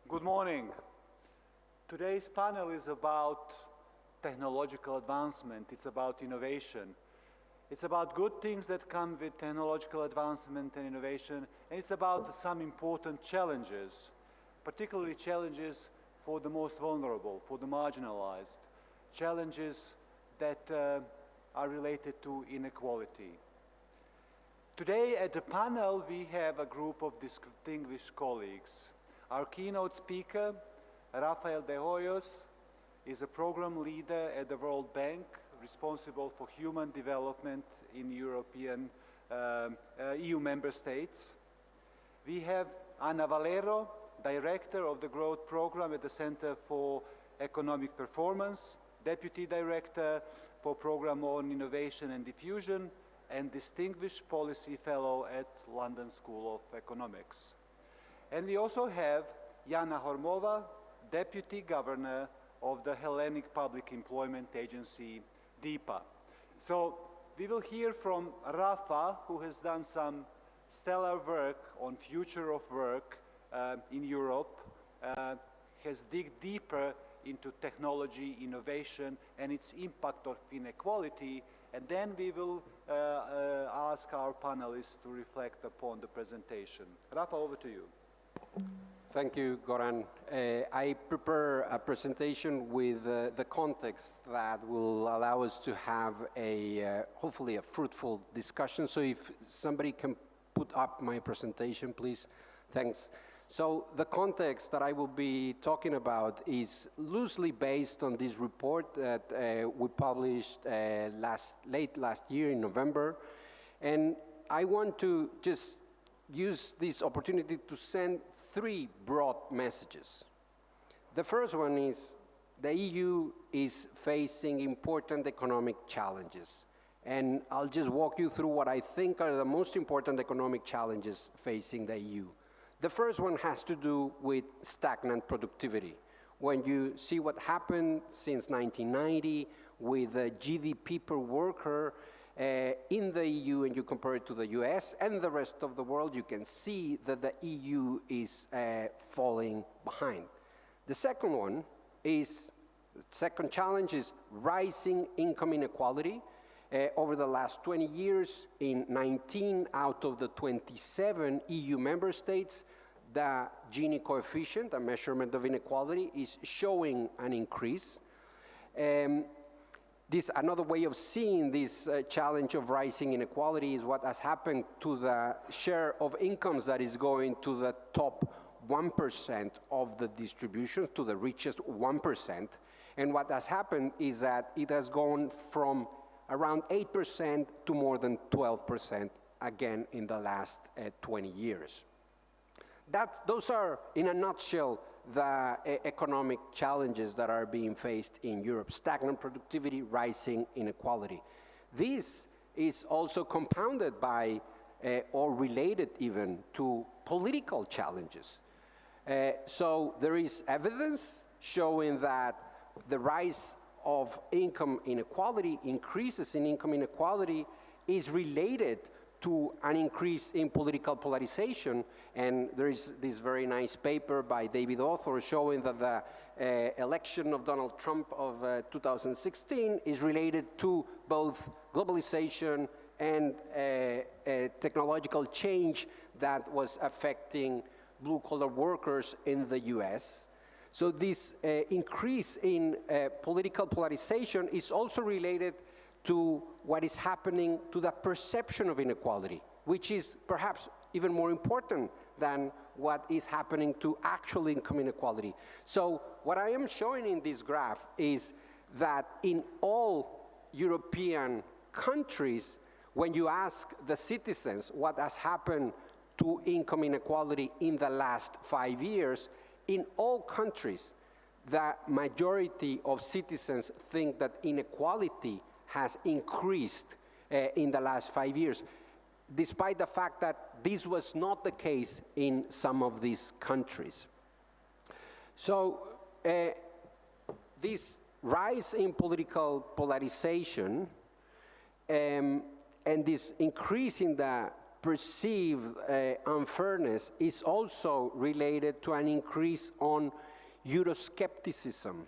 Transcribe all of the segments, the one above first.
Good morning. Today's panel is about technological advancement. It's about innovation. It's about good things that come with technological advancement and innovation, and it's about some important challenges, particularly challenges for the most vulnerable, for the marginalized, challenges that are related to inequality. Today at the panel we have a group of distinguished colleagues. Our keynote speaker, Rafael de Hoyos, is a program leader at the World Bank, responsible for human development in European EU member states. We have Ana Valero, Director of the Growth Program at the Center for Economic Performance, Deputy Director for Program on Innovation and Diffusion, and Distinguished Policy Fellow at London School of Economics. And we also have Yianna Hormova, Deputy Governor of the Hellenic Public Employment Agency, DYPA. So we will hear from Rafa, who has done some stellar work on future of work in Europe, has digged deeper into technology, innovation, and its impact of inequality, and then we will ask our panelists to reflect upon the presentation. Rafa, over to you. Thank you, Goran. I prepare a presentation with the context that will allow us to have hopefully a fruitful discussion. So if somebody can put up my presentation, please. Thanks. So the context that I will be talking about is loosely based on this report that we published late last year in November. And I want to just use this opportunity to send three broad messages. The first one is the EU is facing important economic challenges. And I'll just walk you through what I think are the most important economic challenges facing the EU. The first one has to do with stagnant productivity. When you see what happened since 1990 with the GDP per worker in the EU and you compare it to the US and the rest of the world, you can see that the EU is falling behind. The second challenge is rising income inequality. Over the last 20 years, in 19 out of the 27 EU member states, the Gini coefficient, a measurement of inequality, is showing an increase. Another way of seeing this challenge of rising inequality is what has happened to the share of incomes that is going to the top 1% of the distribution, to the richest 1%. And what has happened is that it has gone from around 8% to more than 12% again in the last 20 years. Those are, in a nutshell, the economic challenges that are being faced in Europe: stagnant productivity, rising inequality. This is also compounded by, or related even, to political challenges. So there is evidence showing that the rise of income inequality, increases in income inequality, is related to an increase in political polarization. And there is this very nice paper by David Author showing that the election of Donald Trump of 2016 is related to both globalization and technological change that was affecting blue-collar workers in the US. So this increase in political polarization is also related to what is happening to the perception of inequality, which is perhaps even more important than what is happening to actual income inequality. So what I am showing in this graph is that in all European countries, when you ask the citizens what has happened to income inequality in the last 5 years, in all countries, the majority of citizens think that inequality has increased in the last 5 years, despite the fact that this was not the case in some of these countries. So this rise in political polarization and this increase in the perceived unfairness is also related to an increase on Euroscepticism.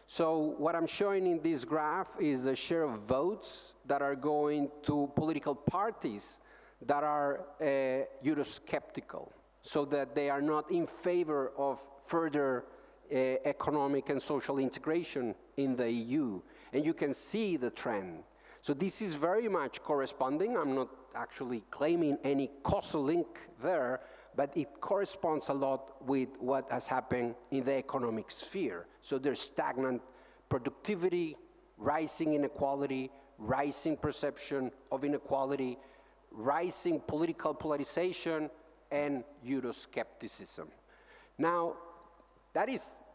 So what I'm showing in this graph is the share of votes that are going to political parties that are Eurosceptical, so that they are not in favor of further economic and social integration in the EU. And you can see the trend. So this is very much corresponding. I'm not actually claiming any causal link there, but it corresponds a lot with what has happened in the economic sphere. So there's stagnant productivity, rising inequality, rising perception of inequality, rising political polarization, and Euroscepticism. Now, that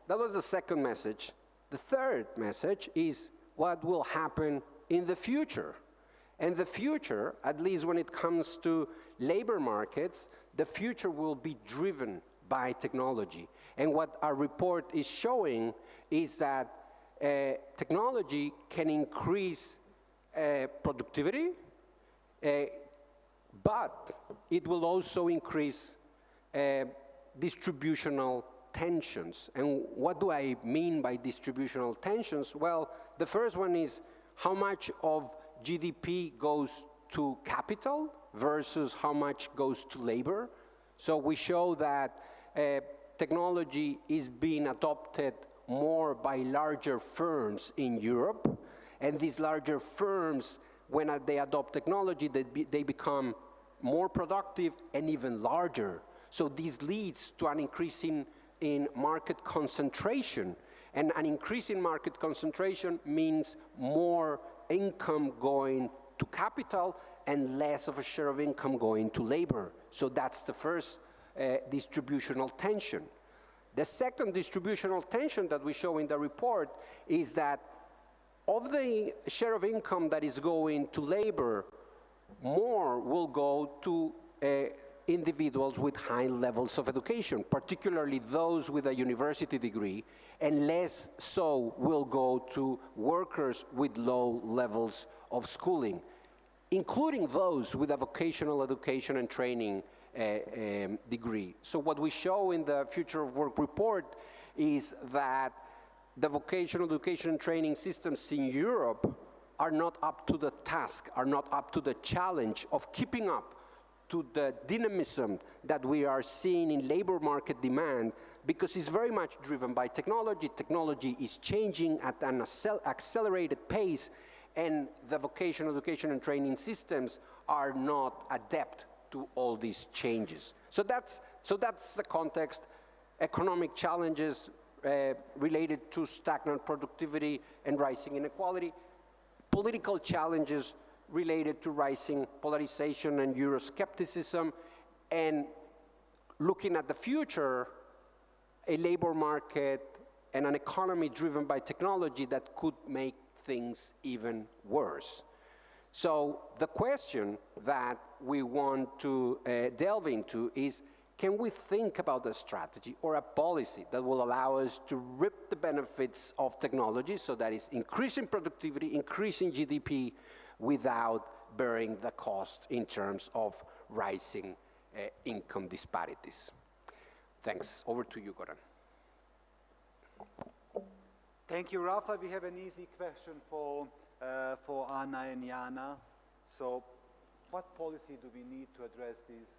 was the second message. The third message is what will happen in the future. And the future, at least when it comes to labor markets, the future will be driven by technology. And what our report is showing is that technology can increase productivity, but it will also increase distributional tensions. And what do I mean by distributional tensions? Well, the first one is how much of GDP goes to capital versus how much goes to labor. So we show that technology is being adopted more by larger firms in Europe, and these larger firms, when they adopt technology, they become more productive and even larger. So this leads to an increase in market concentration, and an increase in market concentration means more income going to capital and less of a share of income going to labor. So that's the first distributional tension. The second distributional tension that we show in the report is that of the share of income that is going to labor, more will go to individuals with high levels of education, particularly those with a university degree, and less so will go to workers with low levels of schooling, including those with a vocational education and training degree. So what we show in the Future of Work report is that the vocational education and training systems in Europe are not up to the task, are not up to the challenge of keeping up to the dynamism that we are seeing in labor market demand, because it's very much driven by technology. Technology is changing at an accelerated pace, and the vocational education and training systems are not adept to all these changes. So that's the context. Economic challenges related to stagnant productivity and rising inequality. Political challenges related to rising polarization and Euroscepticism, and looking at the future, a labor market and an economy driven by technology that could make things even worse. So the question that we want to delve into is, can we think about a strategy or a policy that will allow us to reap the benefits of technology, so that is increasing productivity, increasing GDP, without bearing the cost in terms of rising income disparities? Thanks. Over to you, Goran. Thank you, Rafa. We have an easy question for Anna and Yianna. So, what policy do we need to address these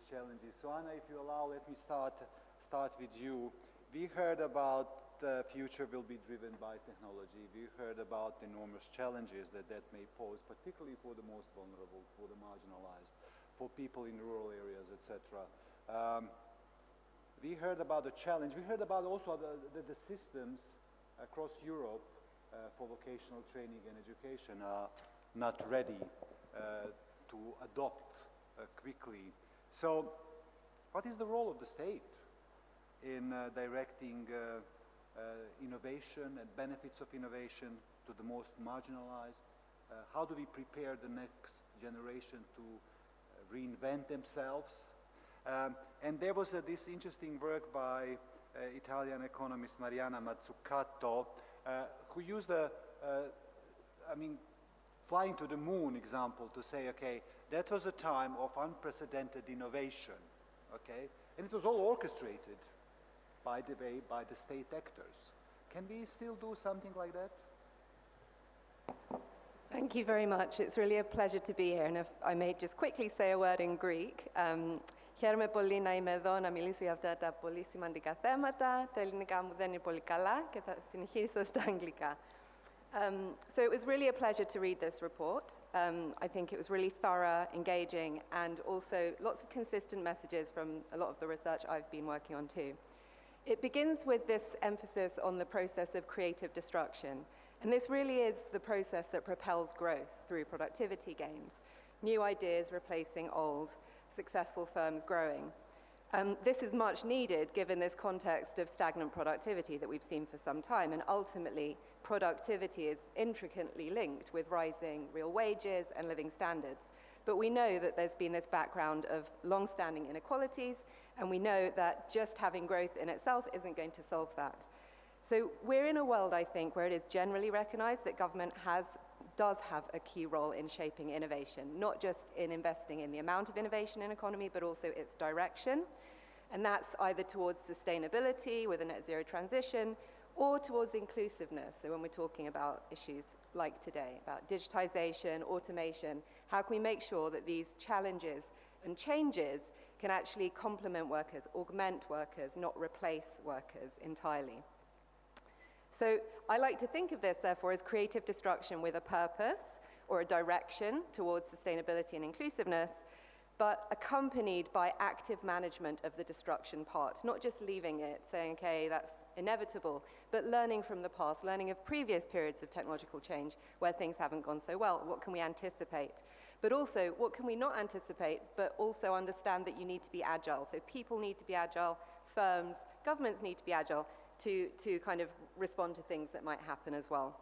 challenges? So, Anna, if you allow, let me start with you. We heard about the future will be driven by technology. We heard about enormous challenges that may pose, particularly for the most vulnerable, for the marginalized, for people in rural areas, etc. We heard about the challenge. We heard about also the systems across Europe for vocational training and education are not ready to adopt quickly. So, what is the role of the state in directing innovation and benefits of innovation to the most marginalized? How do we prepare the next generation to reinvent themselves? And there was this interesting work by Italian economist Mariana Mazzucato, who used flying to the moon example to say, okay, That was a time of unprecedented innovation, okay? And it was all orchestrated by the state actors. Can we still do something like that? Thank you very much. It's really a pleasure to be here. And if I may just quickly say a word in Greek. Χαίρομαι πολύ να είμαι εδώ να μιλήσω για αυτά τα πολύ σημαντικά θέματα. Τα ελληνικά μου δεν είναι πολύ καλά και θα συνεχίσω στα αγγλικά. So it was really a pleasure to read this report. I think it was really thorough, engaging, and also lots of consistent messages from a lot of the research I've been working on too. It begins with this emphasis on the process of creative destruction. And this really is the process that propels growth through productivity gains, new ideas replacing old, successful firms growing. This is much needed given this context of stagnant productivity that we've seen for some time, and ultimately productivity is intricately linked with rising real wages and living standards. But we know that there's been this background of long-standing inequalities, and we know that just having growth in itself isn't going to solve that. So we're in a world, I think, where it is generally recognized that government does have a key role in shaping innovation, not just in investing in the amount of innovation in economy, but also its direction. And that's either towards sustainability with a net zero transition or towards inclusiveness. So when we're talking about issues like today, about digitization, automation, how can we make sure that these challenges and changes can actually complement workers, augment workers, not replace workers entirely? So I like to think of this, therefore, as creative destruction with a purpose or a direction towards sustainability and inclusiveness, but accompanied by active management of the destruction part, not just leaving it, saying, okay, that's inevitable, but learning from the past, learning of previous periods of technological change where things haven't gone so well. What can we anticipate? But also, what can we not anticipate, but also understand that you need to be agile. So people need to be agile, firms, governments need to be agile, to kind of respond to things that might happen as well.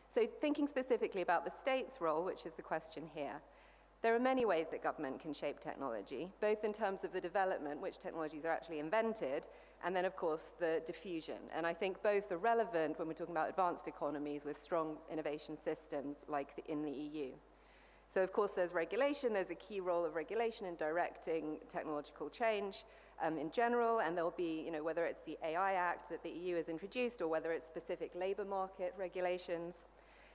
So thinking specifically about the state's role, which is the question here, there are many ways that government can shape technology, both in terms of the development, which technologies are actually invented, and then, of course, the diffusion. And I think both are relevant when we're talking about advanced economies with strong innovation systems like in the EU. So, of course, there's regulation. There's a key role of regulation in directing technological change in general, and there'll be, whether it's the AI Act that the EU has introduced or whether it's specific labor market regulations.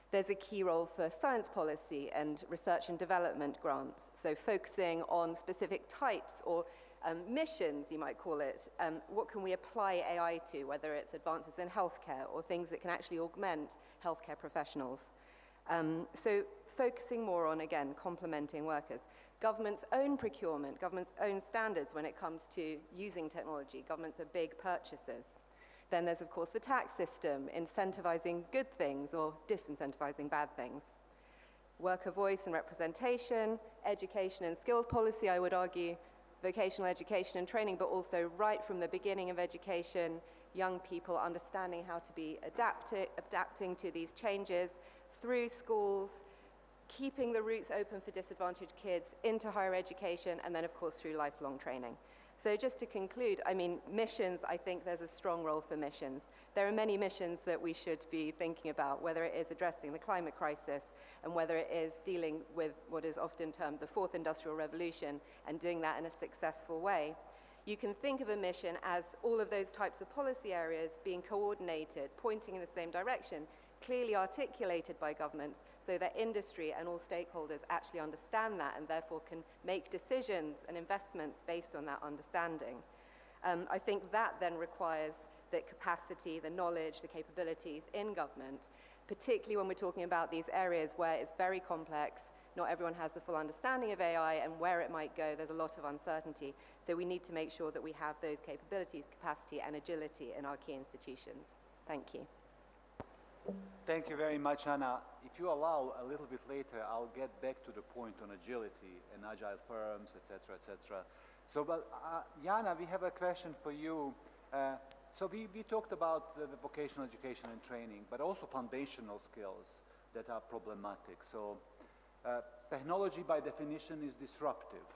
There's a key role for science policy and research and development grants, so focusing on specific types or missions, you might call it. What can we apply AI to, whether it's advances in healthcare or things that can actually augment healthcare professionals. So focusing more on, again, complementing workers. Government's own procurement, government's own standards when it comes to using technology. Governments are big purchasers. Then there's, of course, the tax system, incentivizing good things or disincentivizing bad things. Worker voice and representation, education and skills policy, I would argue, vocational education and training, but also right from the beginning of education, young people understanding how to be adapting to these changes through schools, keeping the routes open for disadvantaged kids into higher education, and then, of course, through lifelong training. So just to conclude, I mean, missions, I think there's a strong role for missions. There are many missions that we should be thinking about, whether it is addressing the climate crisis and whether it is dealing with what is often termed the fourth industrial revolution and doing that in a successful way. You can think of a mission as all of those types of policy areas being coordinated, pointing in the same direction, clearly articulated by governments so that industry and all stakeholders actually understand that and therefore can make decisions and investments based on that understanding. I think that then requires the capacity, the knowledge, the capabilities in government, particularly when we're talking about these areas where it's very complex, not everyone has the full understanding of AI and where it might go, there's a lot of uncertainty. So we need to make sure that we have those capabilities, capacity and agility in our key institutions. Thank you. Thank you very much, Anna. If you allow, a little bit later, I'll get back to the point on agility and agile firms, etc., etc. So, but Yianna, we have a question for you. So we talked about the vocational education and training, but also foundational skills that are problematic. So technology, by definition, is disruptive.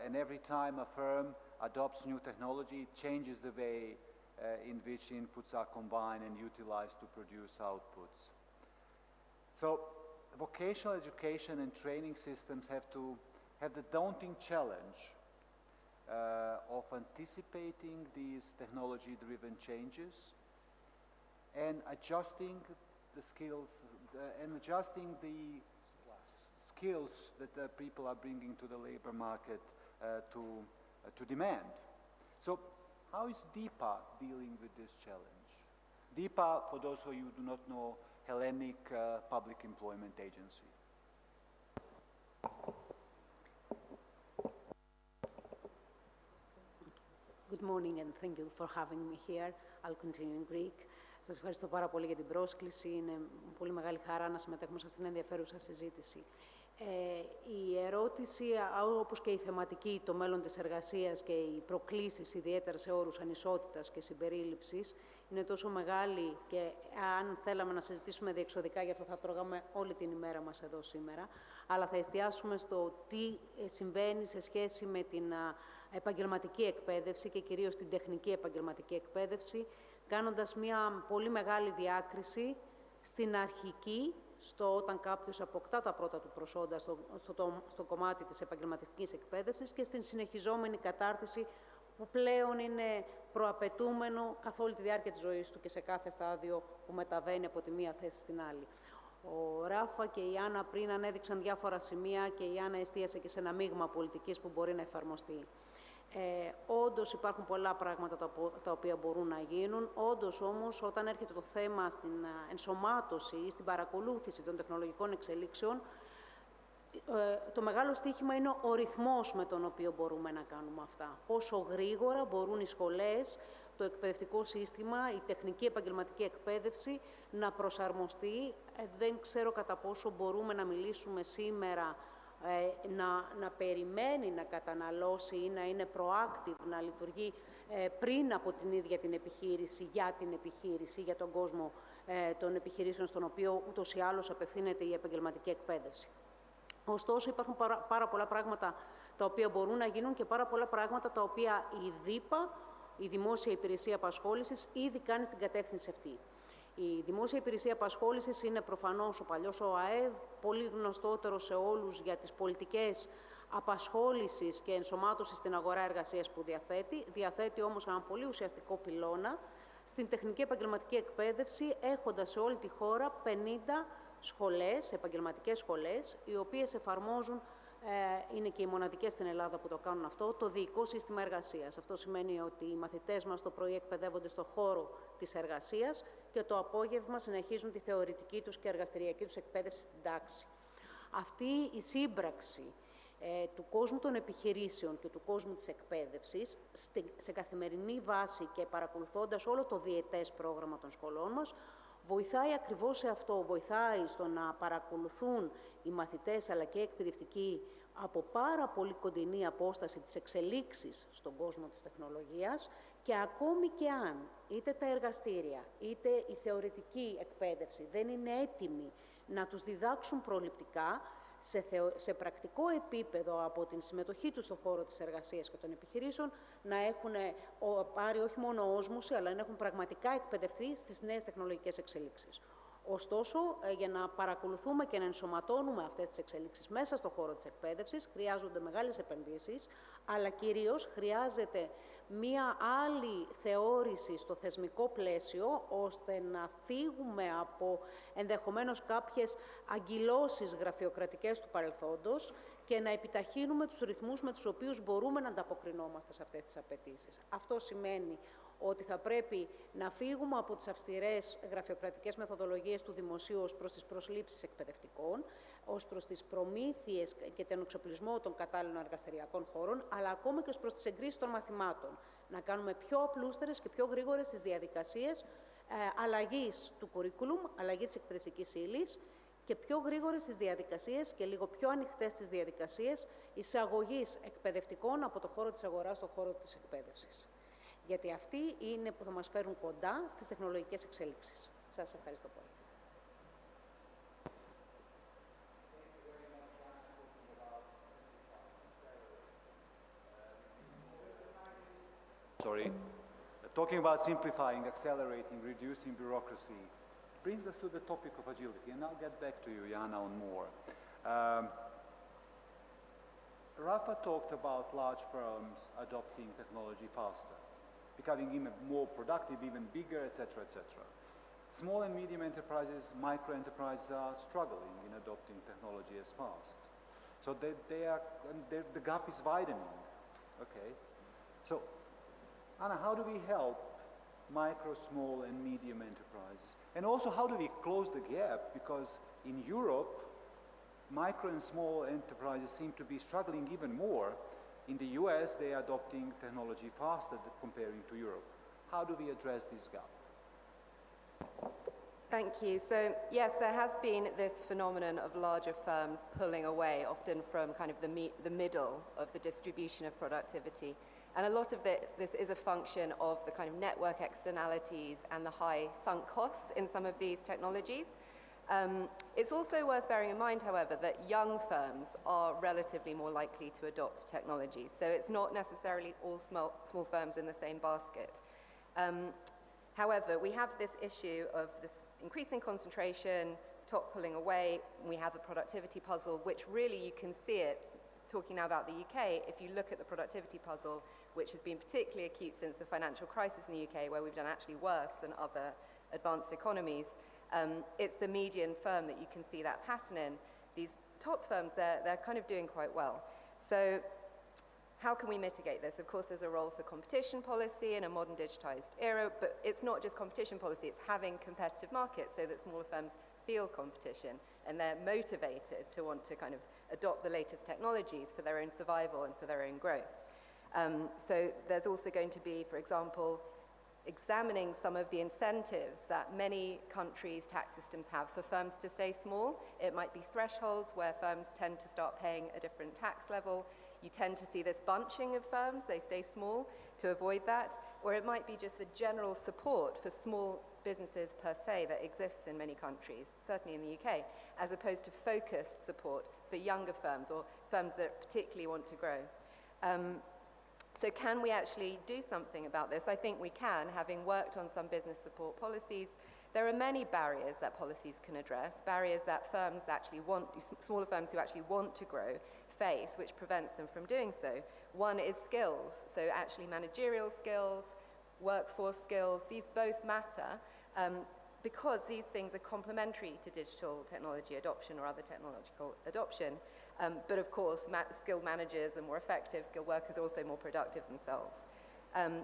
And every time a firm adopts new technology, it changes the way in which inputs are combined and utilized to produce outputs. So vocational education and training systems have to have the daunting challenge of anticipating these technology-driven changes and adjusting the skills that the people are bringing to the labor market to demand. So how is DYPA dealing with this challenge? DYPA, for those of you who do not know, Hellenic Public Employment Agency. Good morning and thank you for having me here. I'll continue in Greek. Σας ευχαριστώ πάρα πολύ για την πρόσκληση. Είναι πολύ μεγάλη χαρά να συμμετέχουμε σε αυτήν την ενδιαφέρουσα συζήτηση. Η ερώτηση, όπως και η θεματική, το μέλλον της εργασίας και οι προκλήσεις, ιδιαίτερα σε όρους ανισότητας και συμπερίληψης, είναι τόσο μεγάλη και αν θέλαμε να συζητήσουμε διεξοδικά, γι' αυτό θα τρώγαμε όλη την ημέρα μας εδώ σήμερα, αλλά θα εστιάσουμε στο τι συμβαίνει σε σχέση με την επαγγελματική εκπαίδευση και κυρίως την τεχνική επαγγελματική εκπαίδευση, κάνοντας μια πολύ μεγάλη διάκριση στην αρχική, όταν κάποιος αποκτά τα πρώτα του προσόντα στο κομμάτι της επαγγελματικής εκπαίδευσης και στην συνεχιζόμενη κατάρτιση που πλέον είναι προαπαιτούμενο καθ' όλη τη διάρκεια της ζωής του και σε κάθε στάδιο που μεταβαίνει από τη μία θέση στην άλλη. Ο Ράφα και η Yianna πριν ανέδειξαν διάφορα σημεία και η Yianna εστίασε και σε ένα μείγμα πολιτικής που μπορεί να εφαρμοστεί. Όντως υπάρχουν πολλά πράγματα τα οποία μπορούν να γίνουν. Όντως όμως όταν έρχεται το θέμα στην ενσωμάτωση ή στην παρακολούθηση των τεχνολογικών εξελίξεων, το μεγάλο στοίχημα είναι ο ρυθμός με τον οποίο μπορούμε να κάνουμε αυτά. Πόσο γρήγορα μπορούν οι σχολές, το εκπαιδευτικό σύστημα, η τεχνική επαγγελματική εκπαίδευση να προσαρμοστεί. Δεν ξέρω κατά πόσο μπορούμε να μιλήσουμε σήμερα να περιμένει, να καταναλώσει ή να είναι proactive, να λειτουργεί πριν από την ίδια την επιχείρηση, για την επιχείρηση, για τον κόσμο των επιχειρήσεων στον οποίο ούτως ή άλλως απευθύνεται η επαγγελματική εκπαίδευση. Ωστόσο, υπάρχουν πάρα πολλά πράγματα τα οποία μπορούν να γίνουν και πάρα πολλά πράγματα τα οποία η DYPA, η Δημόσια Υπηρεσία Απασχόλησης, ήδη κάνει στην κατεύθυνση αυτή. Η Δημόσια Υπηρεσία Απασχόλησης είναι προφανώς ο παλιός ΟΑΕΔ, πολύ γνωστότερο σε όλους για τις πολιτικές απασχόλησης και ενσωμάτωσης στην αγορά εργασίας που διαθέτει. Διαθέτει όμως έναν πολύ ουσιαστικό πυλώνα στην τεχνική επαγγελματική εκπαίδευση, έχοντας σε όλη τη χώρα 50 σχολές, επαγγελματικές σχολές, οι οποίες εφαρμόζουν, είναι και οι μοναδικές στην Ελλάδα που το κάνουν αυτό, το διοικό σύστημα εργασίας. Αυτό σημαίνει ότι οι μαθητές μας το πρωί εκπαιδεύονται στο χώρο της εργασίας και το απόγευμα συνεχίζουν τη θεωρητική τους και εργαστηριακή τους εκπαίδευση στην τάξη. Αυτή η σύμπραξη του κόσμου των επιχειρήσεων και του κόσμου της εκπαίδευσης σε καθημερινή βάση και παρακολουθώντας όλο το διετές πρόγραμμα των σχολών μας, βοηθάει ακριβώς σε αυτό, βοηθάει στο να παρακολουθούν οι μαθητές αλλά και οι εκπαιδευτικοί από πάρα πολύ κοντινή απόσταση τις εξελίξεις στον κόσμο της τεχνολογίας και ακόμη και αν είτε τα εργαστήρια είτε η θεωρητική εκπαίδευση δεν είναι έτοιμοι να τους διδάξουν προληπτικά, σε πρακτικό επίπεδο από την συμμετοχή τους στον χώρο της εργασίας και των επιχειρήσεων να έχουν πάρει όχι μόνο όσμωση, αλλά να έχουν πραγματικά εκπαιδευτεί στις νέες τεχνολογικές εξελίξεις. Ωστόσο, για να παρακολουθούμε και να ενσωματώνουμε αυτές τις εξελίξεις μέσα στον χώρο της εκπαίδευσης, χρειάζονται μεγάλες επενδύσεις, αλλά κυρίως χρειάζεται μία άλλη θεώρηση στο θεσμικό πλαίσιο, ώστε να φύγουμε από ενδεχομένως κάποιες αγκυλώσεις γραφειοκρατικές του παρελθόντος και να επιταχύνουμε τους ρυθμούς με τους οποίους μπορούμε να ανταποκρινόμαστε σε αυτές τις απαιτήσεις. Αυτό σημαίνει ότι θα πρέπει να φύγουμε από τις αυστηρές γραφειοκρατικές μεθοδολογίες του δημοσίου ως προς τις προσλήψεις εκπαιδευτικών, ως προς τις προμήθειες και τον εξοπλισμό των κατάλληλων εργαστηριακών χώρων, αλλά ακόμα και ως προς τις εγκρίσεις των μαθημάτων. Να κάνουμε πιο απλούστερες και πιο γρήγορες τις διαδικασίες αλλαγής του curriculum, αλλαγής της εκπαιδευτικής ύλης και πιο γρήγορες τις διαδικασίες και λίγο πιο ανοιχτές τις διαδικασίες εισαγωγής εκπαιδευτικών από το χώρο της αγοράς στον χώρο της εκπαίδευσης. Γιατί αυτοί είναι που θα μας φέρουν κοντά στις τεχνολογικές εξέλιξεις. Σας ευχαριστώ πολύ. Talking about simplifying, accelerating, reducing bureaucracy, brings us to the topic of agility, and I'll get back to you, Yianna, on more. Rafa talked about large firms adopting technology faster, becoming even more productive, even bigger, etc., etc. Small and medium enterprises, micro enterprises are struggling in adopting technology as fast. So the gap is widening, okay? So, Anna, how do we help micro, small, and medium enterprises? And also, how do we close the gap? Because in Europe, micro and small enterprises seem to be struggling even more. In the US, they are adopting technology faster than comparing to Europe. How do we address this gap? Thank you. So yes, there has been this phenomenon of larger firms pulling away, often from kind of the middle of the distribution of productivity. And a lot of this is a function of the kind of network externalities and the high sunk costs in some of these technologies. It's also worth bearing in mind, however, that young firms are relatively more likely to adopt technology. So it's not necessarily all small firms in the same basket. However, we have this issue of this increasing concentration, top pulling away. We have the productivity puzzle, which really you can see it, talking now about the UK, if you look at the productivity puzzle, which has been particularly acute since the financial crisis in the UK, where we've done actually worse than other advanced economies. It's the median firm that you can see that pattern in. These top firms, they're kind of doing quite well. So how can we mitigate this? Of course, there's a role for competition policy in a modern digitized era, but it's not just competition policy, it's having competitive markets so that smaller firms feel competition and they're motivated to want to kind of adopt the latest technologies for their own survival and for their own growth. So there's also going to be, for example, examining some of the incentives that many countries' tax systems have for firms to stay small. It might be thresholds where firms tend to start paying a different tax level. You tend to see this bunching of firms, they stay small to avoid that. Or it might be just the general support for small businesses per se that exists in many countries, certainly in the UK, as opposed to focused support for younger firms or firms that particularly want to grow. So can we actually do something about this? I think we can, having worked on some business support policies. There are many barriers that policies can address, barriers that firms actually want, smaller firms who actually want to grow, face, which prevents them from doing so. One is skills, so actually managerial skills, workforce skills, these both matter because these things are complementary to digital technology adoption or other technological adoption. But of course, skilled managers are more effective, skilled workers are also more productive themselves.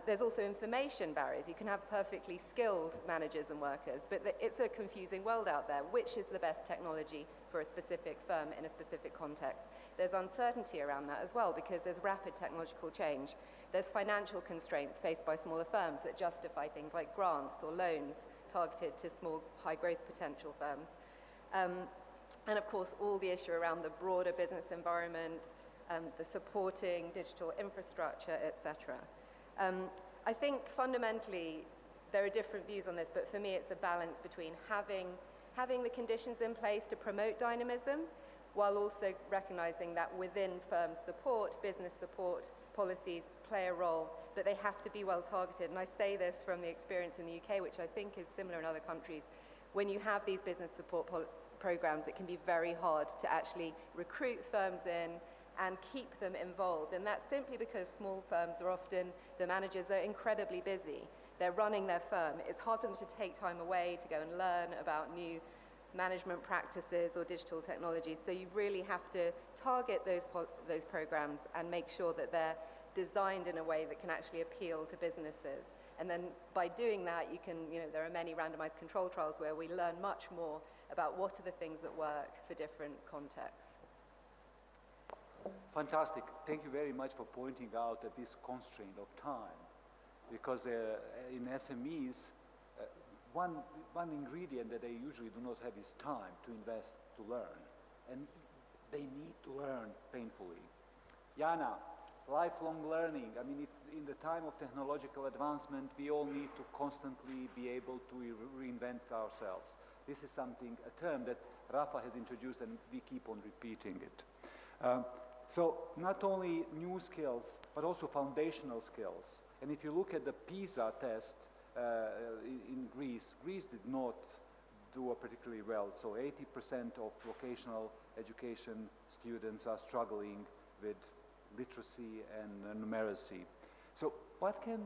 There's also information barriers. You can have perfectly skilled managers and workers, but it's a confusing world out there. Which is the best technology for a specific firm in a specific context? There's uncertainty around that as well because there's rapid technological change. There's financial constraints faced by smaller firms that justify things like grants or loans targeted to small, high growth potential firms. And of course, all the issue around the broader business environment, the supporting digital infrastructure, etc. I think fundamentally there are different views on this, but for me it's the balance between having the conditions in place to promote dynamism while also recognizing that within firm support, business support policies play a role, but they have to be well targeted. And I say this from the experience in the UK, which I think is similar in other countries. When you have these business support programs, it can be very hard to actually recruit firms in and keep them involved. And that's simply because small firms are often, the managers are incredibly busy. They're running their firm. It's hard for them to take time away to go and learn about new management practices or digital technologies. So you really have to target those programs and make sure that they're designed in a way that can actually appeal to businesses. And then by doing that, you can, there are many randomized control trials where we learn much more about what are the things that work for different contexts. Fantastic. Thank you very much for pointing out that this constraint of time, because in SMEs, one ingredient that they usually do not have is time to invest, to learn. And they need to learn painfully. Yianna, lifelong learning. I mean, in the time of technological advancement, we all need to constantly be able to reinvent ourselves. This is something, a term that Rafa has introduced, and we keep on repeating it. So not only new skills, but also foundational skills. And if you look at the PISA test in Greece, Greece did not do particularly well. So 80% of vocational education students are struggling with literacy and numeracy. So what can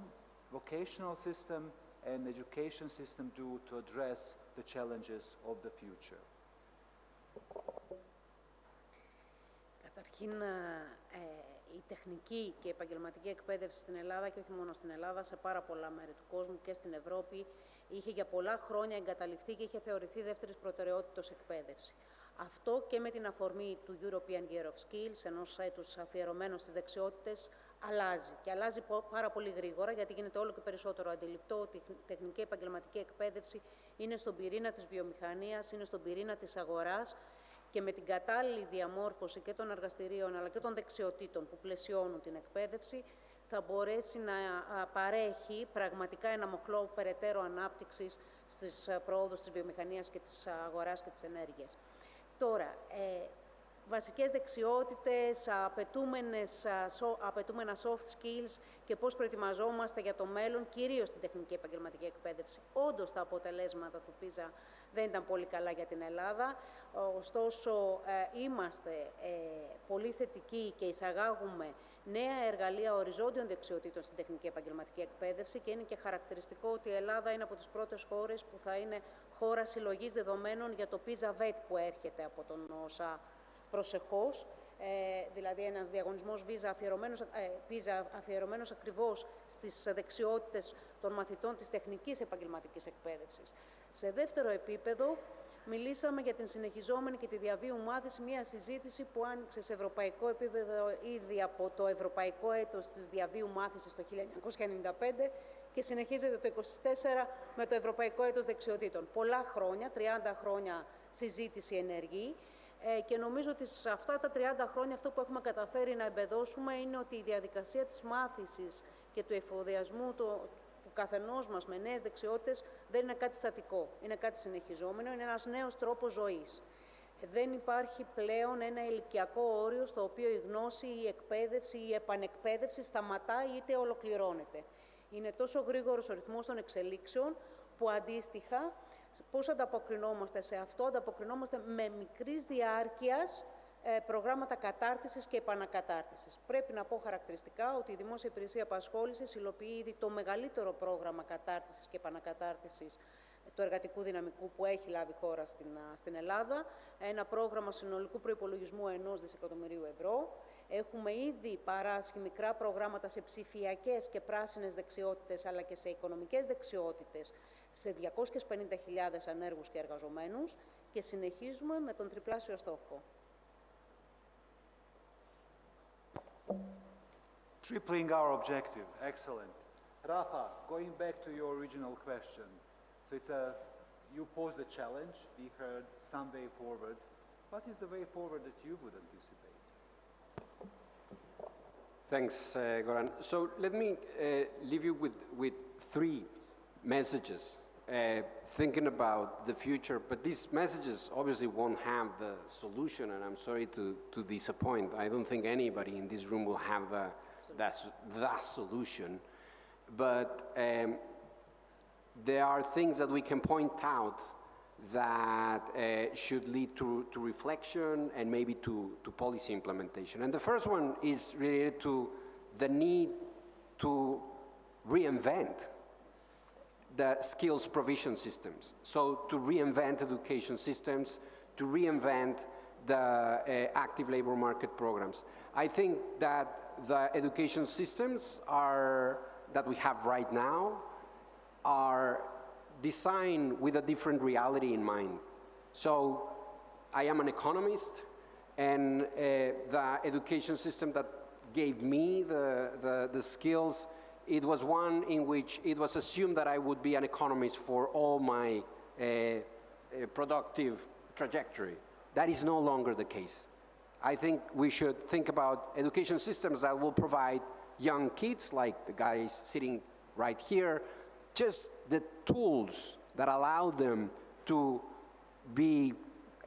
vocational system and education system do to address the challenges of the future? Καταρχήν, η τεχνική και η επαγγελματική εκπαίδευση στην Ελλάδα και όχι μόνο στην Ελλάδα, σε πάρα πολλά μέρη του κόσμου και στην Ευρώπη, είχε για πολλά χρόνια εγκαταλειφθεί και είχε θεωρηθεί δεύτερης προτεραιότητας εκπαίδευση. Αυτό και με την αφορμή του European Year of Skills, ενός έτους αφιερωμένου στις δεξιότητες, αλλάζει. Και αλλάζει πάρα πολύ γρήγορα, γιατί γίνεται όλο και περισσότερο αντιληπτό ότι η τεχνική επαγγελματική εκπαίδευση είναι στον πυρήνα της βιομηχανίας, είναι στον πυρήνα της αγοράς, και με την κατάλληλη διαμόρφωση και των εργαστηρίων αλλά και των δεξιοτήτων που πλαισιώνουν την εκπαίδευση, θα μπορέσει να παρέχει πραγματικά ένα μοχλό περαιτέρω ανάπτυξης στις προόδους της βιομηχανίας και της αγοράς και της ενέργειας. Τώρα, βασικές δεξιότητες, απαιτούμενα soft skills και πώς προετοιμαζόμαστε για το μέλλον, κυρίως στην τεχνική επαγγελματική εκπαίδευση. Όντως, τα αποτελέσματα του PISA δεν ήταν πολύ καλά για την Ελλάδα, ωστόσο είμαστε πολύ θετικοί και εισαγάγουμε νέα εργαλεία οριζόντιων δεξιοτήτων στην τεχνική επαγγελματική εκπαίδευση και είναι και χαρακτηριστικό ότι η Ελλάδα είναι από τις πρώτες χώρες που θα είναι χώρα συλλογής δεδομένων για το Exacerbate που έρχεται από τον ΩΣΑ προσεχώς, δηλαδή ένας διαγωνισμός PISA αφιερωμένος ακριβώς στις δεξιότητες των μαθητών της τεχνικής επαγγελματικής εκπαίδευσης. Σε δεύτερο επίπεδο, μιλήσαμε για την συνεχιζόμενη και τη διαβίου μάθηση, μια συζήτηση που άνοιξε σε ευρωπαϊκό επίπεδο ήδη από το ευρωπαϊκό έτος της διαβίου μάθησης το 1995 και συνεχίζεται το 1924 με το ευρωπαϊκό έτος δεξιοτήτων. Πολλά χρόνια, 30 χρόνια συζήτηση ενεργή, και νομίζω ότι σε αυτά τα 30 χρόνια αυτό που έχουμε καταφέρει να εμπεδώσουμε είναι ότι η διαδικασία της μάθησης και του εφοδιασμού του καθενός μας με νέες δεξιότητες δεν είναι κάτι στατικό, είναι κάτι συνεχιζόμενο, είναι ένας νέος τρόπος ζωής. Δεν υπάρχει πλέον ένα ηλικιακό όριο στο οποίο η γνώση, η εκπαίδευση, η επανεκπαίδευση σταματάει είτε ολοκληρώνεται. Είναι τόσο γρήγορος ο ρυθμός των εξελίξεων που αντίστοιχα πώς ανταποκρινόμαστε σε αυτό, ανταποκρινόμαστε με μικρής διάρκειας προγράμματα κατάρτισης και επανακατάρτισης. Πρέπει να πω χαρακτηριστικά ότι η Δημόσια Υπηρεσία Απασχόλησης υλοποιεί ήδη το μεγαλύτερο πρόγραμμα κατάρτισης και επανακατάρτισης του εργατικού δυναμικού που έχει λάβει χώρα στην Ελλάδα, ένα πρόγραμμα συνολικού προϋπολογισμού 1 δισεκατομμυρίου ευρώ. Έχουμε ήδη παράσχει μικρά προγράμματα σε ψηφιακές και πράσινες δεξιότητες, αλλά και σε οικονομικές δεξιότητες, σε 250.000 ανέργους και εργαζομένους και συνεχίζουμε με τον τριπλάσιο στόχο. Tripling our objective, excellent. Rafa, going back to your original question. So you posed the challenge, we heard some way forward. What is the way forward that you would anticipate? Thanks, Goran. So let me leave you with three messages, thinking about the future, but these messages obviously won't have the solution, and I'm sorry to disappoint. I don't think anybody in this room will have the solution, but there are things that we can point out that should lead to reflection and maybe to policy implementation. And the first one is related to the need to reinvent the skills provision systems. So to reinvent education systems, to reinvent the active labor market programs. I think that the education systems that we have right now are designed with a different reality in mind. So I am an economist, and the education system that gave me the skills, it was one in which it was assumed that I would be an economist for all my productive trajectory. That is no longer the case. I think we should think about education systems that will provide young kids, like the guys sitting right here, just the tools that allow them to be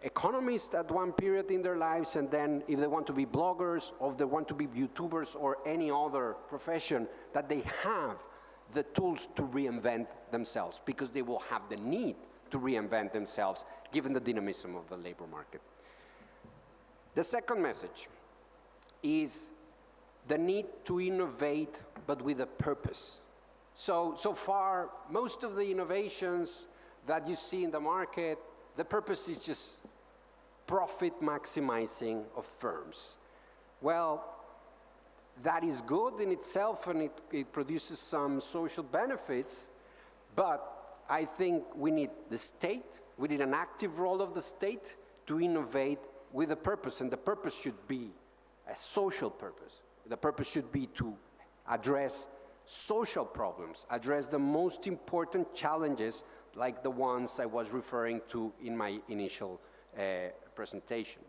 economists at one period in their lives, and then if they want to be bloggers, or if they want to be YouTubers or any other profession, that they have the tools to reinvent themselves, because they will have the need to reinvent themselves, given the dynamism of the labor market. The second message is the need to innovate, but with a purpose. So far, most of the innovations that you see in the market, the purpose is just profit maximizing of firms. Well, that is good in itself, and it produces some social benefits, but I think we need the state, we need an active role of the state to innovate with a purpose, and the purpose should be a social purpose. The purpose should be to address social problems, address the most important challenges like the ones I was referring to in my initial presentation.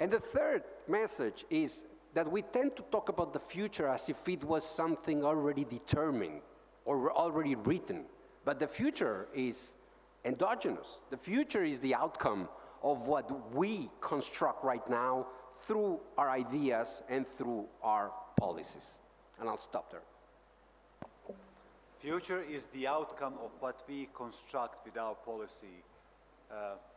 And the third message is that we tend to talk about the future as if it was something already determined or already written. But the future is endogenous. The future is the outcome of what we construct right now through our ideas and through our policies. And I'll stop there. Future is the outcome of what we construct with our policy.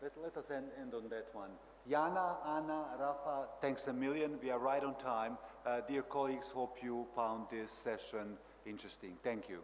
Let us end on that one. Yianna, Anna, Rafa, thanks a million. We are right on time. Dear colleagues, hope you found this session interesting. Thank you.